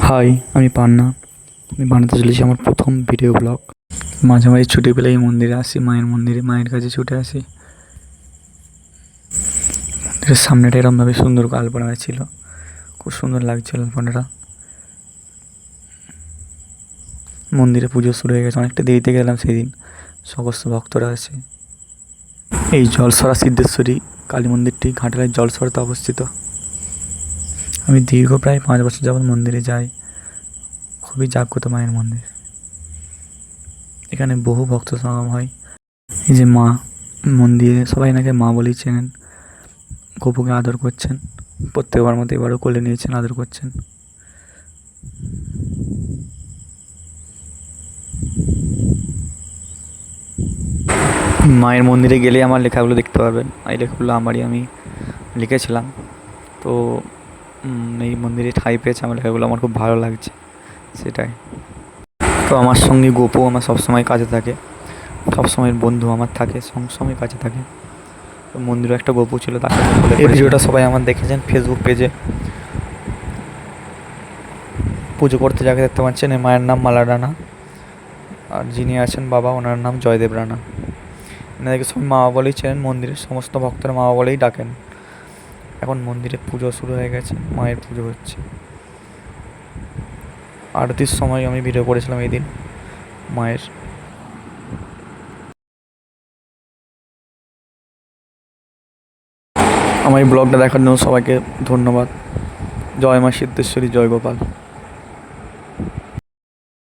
High, আমি পান্না। আমি বানাতে চলেছি আমার প্রথম ভিডিও ব্লগ। মাঝে মাঝে ছুটি পেলে এই মন্দিরে আসি, মায়ের মন্দিরে, মায়ের কাছে ছুটে আসি। মন্দিরের সামনেটা এরমভাবে সুন্দর আলপনা ছিল, খুব সুন্দর লাগছিল আলপনাটা। মন্দিরে পুজো শুরু হয়ে গেছে, অনেকটা দেরিতে গেলাম সেদিন, সমস্ত ভক্তরা আছে। এই জলসরা সিদ্ধেশ্বরী কালী মন্দিরটি ঘাটালের জলসরাতে অবস্থিত। আমি দীর্ঘ প্রায় 5 বছর যাবৎ মন্দিরে যাই। খুবই জাগ্রত মায়ের মন্দির, এখানে বহু ভক্ত সমাগম হয়। এই যে মা, মন্দিরে সবাই এনাকে মা বলেই চেনেন। গপুকে আদর করছেন, প্রত্যেকবার মতো এবারও কোলে নিয়েছেন, আদর করছেন। মায়ের মন্দিরে গেলে আমার লেখাগুলো দেখতে পাবেন। এই লেখাগুলো আমি লিখেছিলাম। তো এই মন্দিরে ঠাঁই পেয়েছে আমার লেখাগুলো, আমার খুব ভালো লাগছে সেটাই। তো আমার সঙ্গে গপু আমার সবসময় কাছে থাকে, সবসময়ের বন্ধু আমার থাকে, সবসময় কাছে থাকে। তো মন্দিরে একটা গপু ছিল, তার সাথে এই ভিডিওটা সবাই আমার দেখেছেন ফেসবুক পেজে। পুজো করতে যাকে দেখতে পাচ্ছেন, এই মায়ের নাম মালা রানা, আর যিনি আছেন বাবা, ওনার নাম জয়দেব রানা। এনাদেরকে সবাই মা বলেই চেনেন, মন্দিরের সমস্ত ভক্তরা মা বলেই ডাকেন। এখন মন্দিরে পুজো শুরু হয়ে গেছে, মায়ের পুজো হচ্ছে। আরতির সময় আমি ভিডিও করেছিলাম এই দিন মায়ের। আমার এই ব্লগটা দেখার জন্য সবাইকে ধন্যবাদ। জয় মা সিদ্ধেশ্বরী, জয় গোপাল।